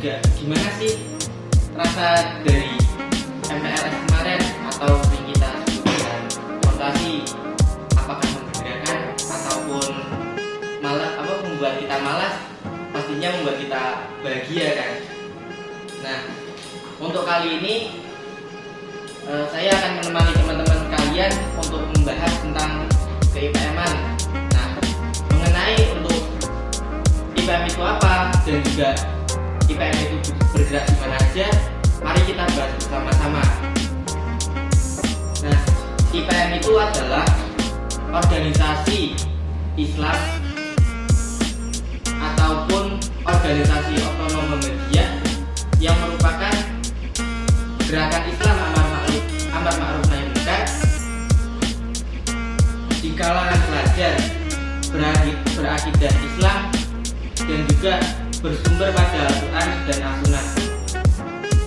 juga gimana sih rasa dari MPLS kemarin atau yang kita sebut dengan rotasi, apakah menggembirakan ataupun malah membuat kita malas? Pastinya membuat kita bahagia kan. Nah, untuk kali ini saya akan menemani teman-teman kalian untuk membahas tentang ke-IPM-an. Nah, mengenai untuk IPM itu apa dan juga IPM itu bergerak di mana aja, mari kita bahas bersama-sama. Nah, IPM itu adalah organisasi Islam ataupun organisasi otonom Muhammadiyah yang merupakan gerakan Islam amar ma'ruf nahi munkar di kalangan pelajar berakidah Islam dan juga bersumber pada Al-Quran dan As-Sunnah.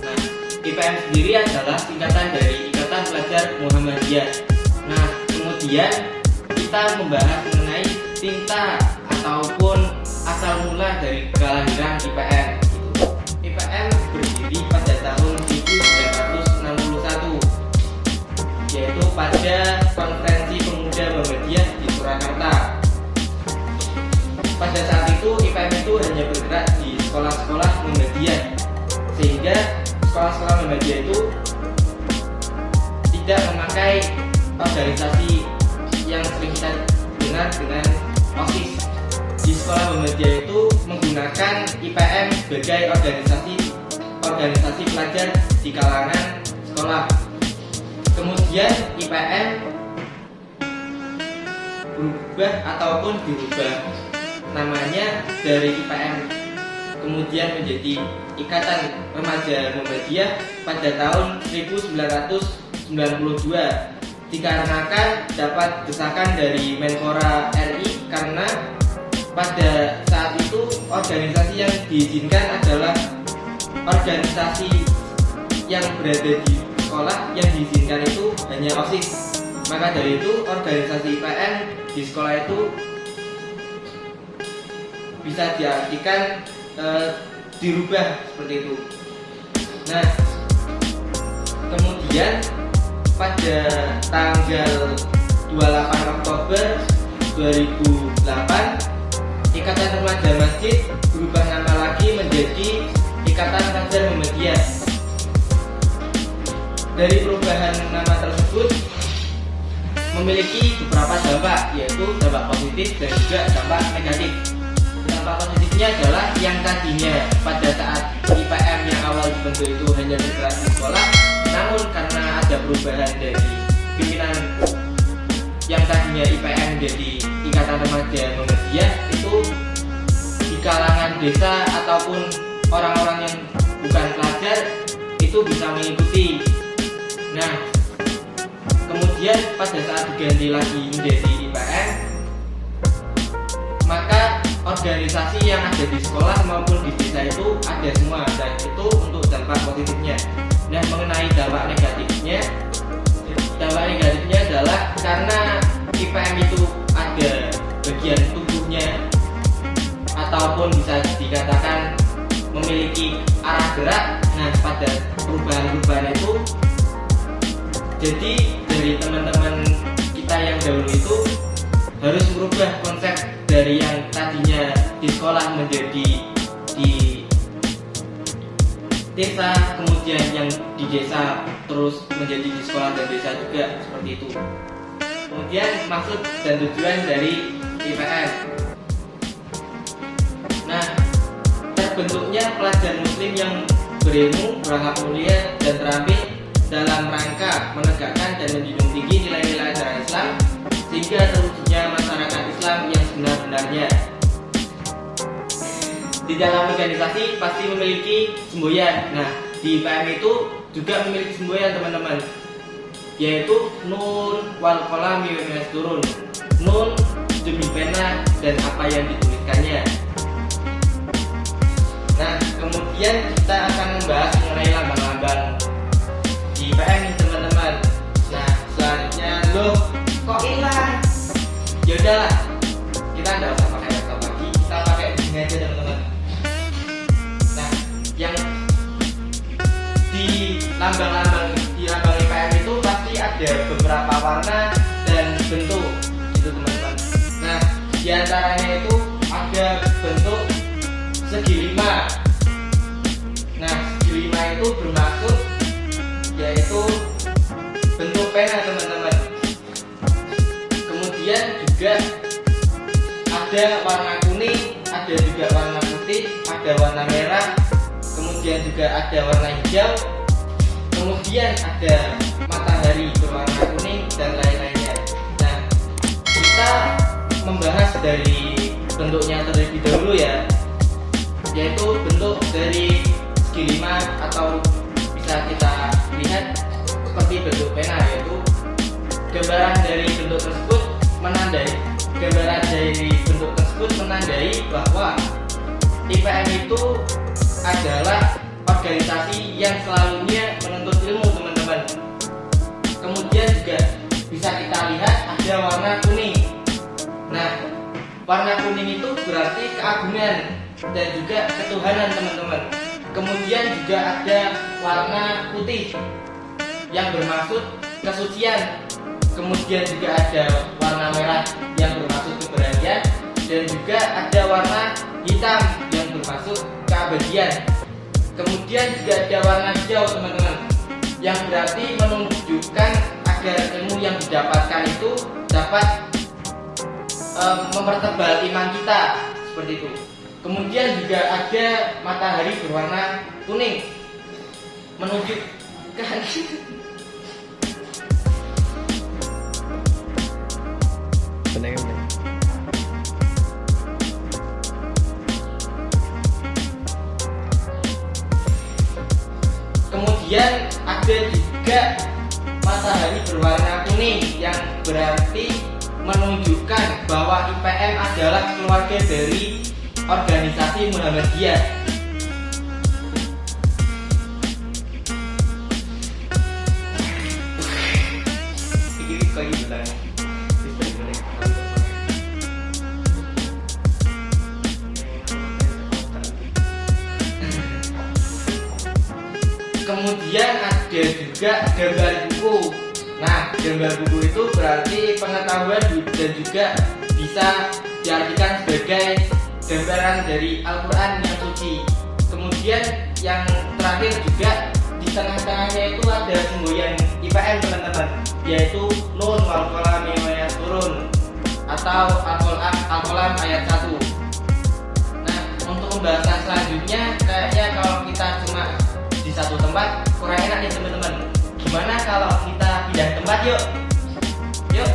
Nah, IPM sendiri adalah singkatan dari Ikatan Pelajar Muhammadiyah. Nah, kemudian kita membahas mengenai tinta ataupun asal mula dari kelahiran IPM. IPM berdiri pada tahun 1961, yaitu pada Konferensi Pemuda Muhammadiyah di Surakarta. Pada saat itu IPM itu hanya bergerak di sekolah-sekolah Muhammadiyah, sehingga sekolah-sekolah Muhammadiyah itu tidak memakai organisasi yang sering kita dengar dengan OSIS. Di sekolah Muhammadiyah itu menggunakan IPM sebagai organisasi pelajar di kalangan sekolah. Kemudian IPM berubah ataupun dirubah namanya dari IPM kemudian menjadi Ikatan Remaja Muhammadiyah pada tahun 1992 dikarenakan dapat desakan dari Menpora RI, karena pada saat itu organisasi yang diizinkan adalah organisasi yang berada di sekolah, yang diizinkan itu hanya OSIS. Maka dari itu organisasi IPM di sekolah itu bisa diartikan dirubah seperti itu. Nah, kemudian pada tanggal 28 Oktober 2008 Ikatan Remaja Masjid berubah nama lagi menjadi Ikatan Pelajar Muhammadiyah. Dari perubahan nama tersebut memiliki beberapa dampak, yaitu dampak positif dan juga dampak negatif. Dampak positifnya adalah yang tadinya pada saat IPM yang awal dibentuk itu hanya bergerak di sekolah, namun karena ada perubahan dari pimpinan yang tadinya IPM menjadi Ikatan Remaja Muhammadiyah, itu di kalangan desa ataupun orang-orang yang bukan pelajar itu bisa mengikuti. Nah, kemudian pada saat diganti lagi menjadi IPM, maka organisasi yang ada di sekolah maupun di desa itu ada semua, dan itu untuk dampak positifnya. Nah, mengenai dampak negatifnya adalah karena IPM itu ada bagian tubuhnya ataupun bisa dikatakan memiliki arah gerak. Nah, pada perubahan-perubahan itu, jadi dari teman-teman kita yang dahulu itu harus merubah konsep dari yang tadinya di sekolah menjadi di desa, kemudian yang di desa terus menjadi di sekolah dan desa juga, seperti itu. Kemudian maksud dan tujuan dari IPM. Nah, terbentuknya pelajar muslim yang berilmu, berakhlak mulia dan terampil dalam rangka menegakkan dan menjunjung tinggi nilai-nilai ajaran Islam, sehingga terwujudnya masyarakat Islam yang sebenar-benarnya. Di dalam organisasi pasti memiliki semboyan. Nah, di IPM itu juga memiliki semboyan, teman-teman, yaitu nun wal qalami wa ma yasturun. Nun demi pena dan apa yang dituliskannya. Nah, kemudian kita akan membahas mengenai lambang-lambang di IPM nih, teman-teman. Nah, selanjutnya loh, kok hilang? Yaudahlah, kita nggak usah pakai laptop lagi, kita pakai di sini aja, teman-teman. Nah, yang di lambang IPM itu pasti ada beberapa warna dan bentuk gitu teman-teman. Nah, diantaranya itu ada bentuk segi 5. Nah, segi 5 itu bermaksud yaitu bentuk pena teman-teman. Kemudian juga ada warna kuning, ada juga warna putih, ada warna merah, kemudian juga ada warna hijau, kemudian ada matahari berwarna kuning dan lain-lainnya. Nah, kita membahas dari bentuknya terlebih dahulu ya, yaitu bentuk dari segi 5 atau bisa kita lihat seperti bentuk pena, yaitu gambaran dari bentuk tersebut menandai bahwa IPM itu adalah organisasi yang selalunya menuntut ilmu teman-teman. Kemudian juga bisa kita lihat ada warna kuning. Nah, warna kuning itu berarti keagungan dan juga ketuhanan teman-teman. Kemudian juga ada warna putih yang bermaksud kesucian. Kemudian juga ada warna merah yang bermaksud keberanian, dan juga ada warna hitam yang bermaksud keabadian. Kemudian juga ada warna hijau teman-teman, yang berarti menunjukkan agar ilmu yang didapatkan itu dapat mempertebal iman kita, seperti itu. Kemudian juga ada matahari berwarna kuning, menunjukkan kemudian ada juga matahari berwarna kuning yang berarti menunjukkan bahwa IPM adalah keluarga dari organisasi Muhammadiyah. Kemudian ada juga gambar buku. Nah, gambar buku itu berarti pengetahuan dan juga bisa diartikan sebagai gambaran dari Al-Quran yang suci. Kemudian yang terakhir juga di tengah-tengahnya itu ada semboyan IPM teman-teman, yaitu Nun wal qalami wa yasturun atau Al-Qalam ayat 1. Nah, untuk pembahasan selanjutnya kayaknya kalau kita cuma di satu tempat kurang enak nih teman-teman. Gimana kalau kita pindah tempat yuk? Yuk.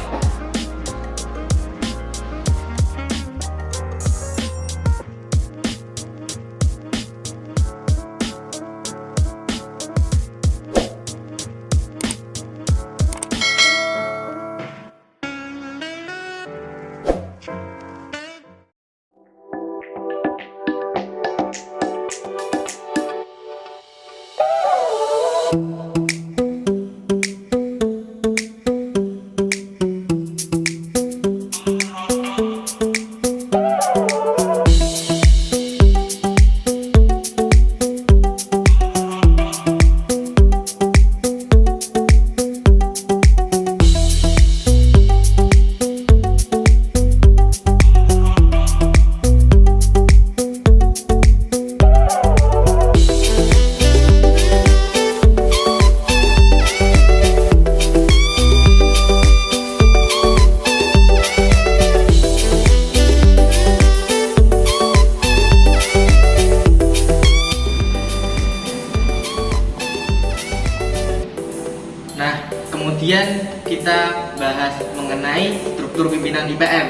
Kemudian kita bahas mengenai struktur pimpinan IPM.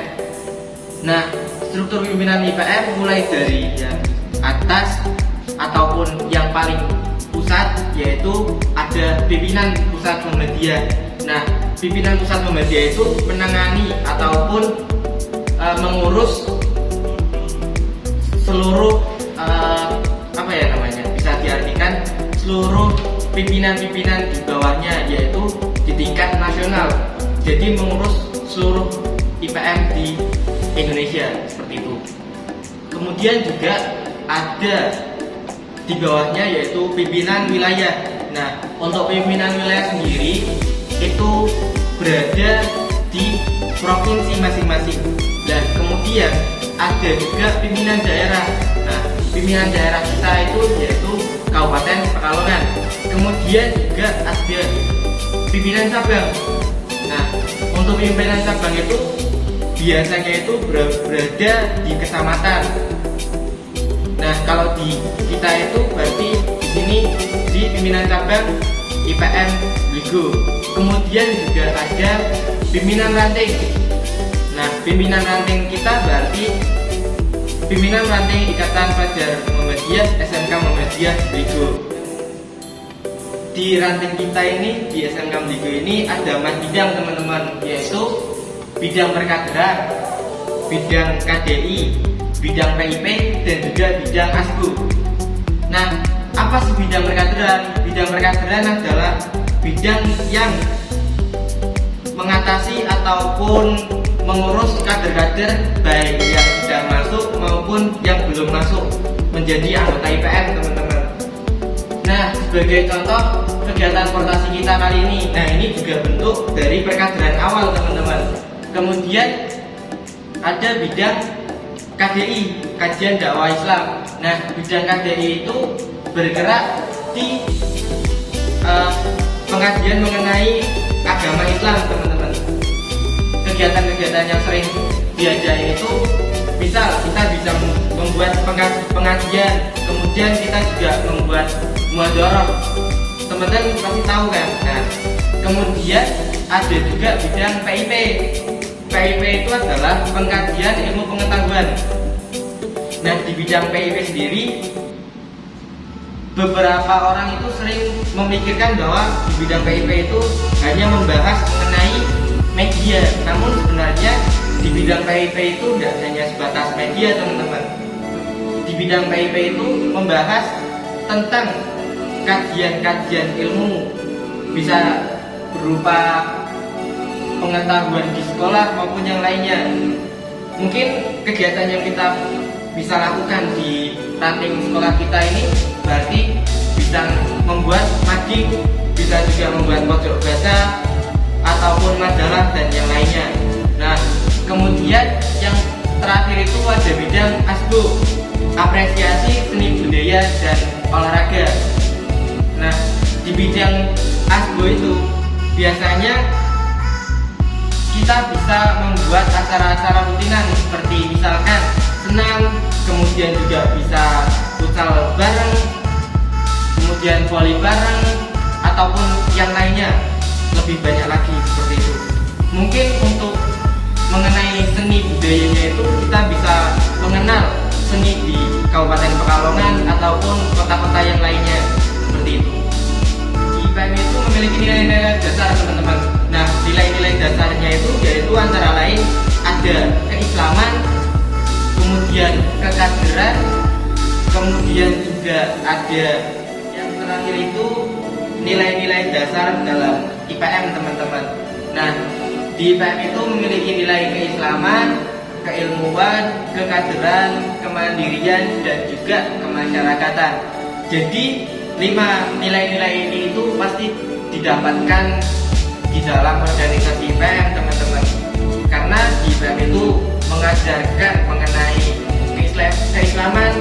Nah, struktur pimpinan IPM mulai dari yang atas ataupun yang paling pusat, yaitu ada pimpinan pusat Muhammadiyah. Nah, pimpinan pusat Muhammadiyah itu menangani ataupun mengurus seluruh bisa diartikan seluruh pimpinan-pimpinan di bawahnya, yaitu di tingkat nasional. Jadi mengurus seluruh IPM di Indonesia, seperti itu. Kemudian juga ada di bawahnya yaitu pimpinan wilayah. Nah, untuk pimpinan wilayah sendiri itu berada di provinsi masing-masing. Dan kemudian ada juga pimpinan daerah. Nah, pimpinan daerah kita itu yaitu Kabupaten Pekalongan. Kemudian juga ada pimpinan cabang. Nah, untuk pimpinan cabang itu biasanya itu berada di kecamatan. Nah, kalau di kita itu berarti di sini di pimpinan cabang IPM Bligo. Kemudian juga ada pimpinan ranting. Nah, pimpinan ranting kita berarti pimpinan ranting Ikatan Pelajar Muhammadiyah SMK Muhammadiyah Bligo. Di ranting kita ini, di SMK Bligo ini ada 4 bidang teman-teman, yaitu bidang perkaderan, bidang KDI, bidang PIP, dan juga bidang ASBU. Nah, apa sih bidang perkaderan? Bidang perkaderan adalah bidang yang mengatasi ataupun mengurus kader-kader baik yang sudah masuk maupun yang belum masuk menjadi anggota IPM, teman-teman. Nah, sebagai contoh kegiatan portasi kita kali ini, nah ini juga bentuk dari perkaderan awal, teman-teman. Kemudian ada bidang KDI, kajian dakwah Islam. Nah, bidang KDI itu bergerak di pengajian mengenai agama Islam, teman-teman. Kegiatan-kegiatan yang sering diajain itu, misal kita bisa membuat pengajian, kemudian kita juga membuat muhadharah. Teman-teman pasti tahu kan? Nah, kemudian ada juga bidang PIP. PIP itu adalah pengkajian ilmu pengetahuan. Nah, di bidang PIP sendiri, beberapa orang itu sering memikirkan bahwa di bidang PIP itu hanya membahas mengenai media. Namun sebenarnya di bidang PIP itu tidak hanya sebatas media, teman-teman. Di bidang PIP itu membahas tentang kajian-kajian ilmu, bisa berupa pengetahuan di sekolah maupun yang lainnya. Mungkin kegiatan yang kita bisa lakukan di ranting sekolah kita ini berarti bisa membuat mading, bisa juga membuat pojok baca ataupun majalah dan yang lainnya. Nah, kemudian yang terakhir itu ada bidang ASBU, apresiasi seni budaya dan olahraga. Nah, di bidang ASBU itu biasanya kita bisa membuat acara-acara rutinan seperti misalkan senam, kemudian juga bisa futsal bareng, kemudian voli bareng, ataupun yang lainnya, lebih banyak lagi seperti itu. Mungkin untuk mengenai seni budayanya itu kita bisa mengenal seni di Kabupaten Pekalongan ataupun kota-kota yang lainnya seperti itu. IPM itu memiliki nilai-nilai dasar, teman-teman. Nah, nilai-nilai dasarnya itu yaitu antara lain ada keislaman, kemudian kekaderan, kemudian juga ada yang terakhir itu nilai-nilai dasar dalam IPM, teman-teman. Nah, di IPM itu memiliki nilai keislaman, keilmuan, kekaderan, kemandirian, dan juga kemasyarakatan. Jadi 5 nilai-nilai ini itu pasti didapatkan di dalam organisasi IPM, teman-teman. Karena di IPM itu mengajarkan mengenai keislaman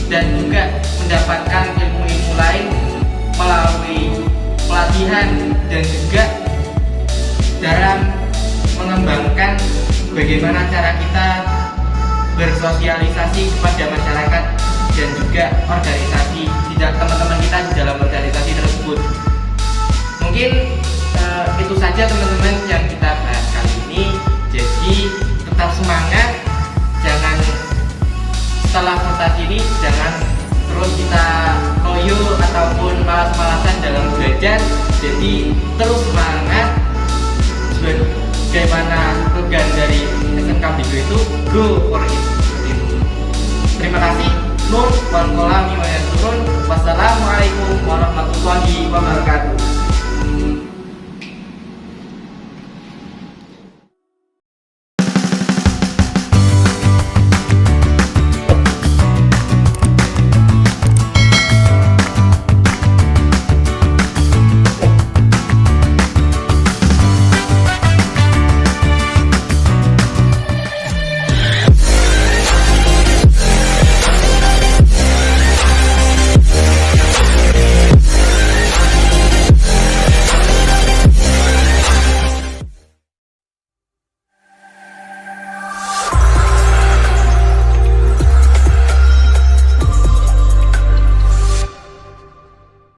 dan juga mendapatkan ilmu-ilmu lain melalui pelatihan dan juga dalam mengembangkan bagaimana cara kita bersosialisasi kepada masyarakat dan juga organisasi tidak teman-teman kita di dalam organisasi tersebut. Mungkin itu saja, teman-teman, yang kita bahas kali ini. Jadi tetap semangat, jangan setelah portasi ini jangan terus kita loyo ataupun malas-malasan dalam belajar. Jadi terus semangat, bagaimana slogan dari SMK Bligo itu go for it, seperti itu. Terima kasih. Nur wal kolami wa yasurun. Wassalamualaikum warahmatullahi wabarakatuh.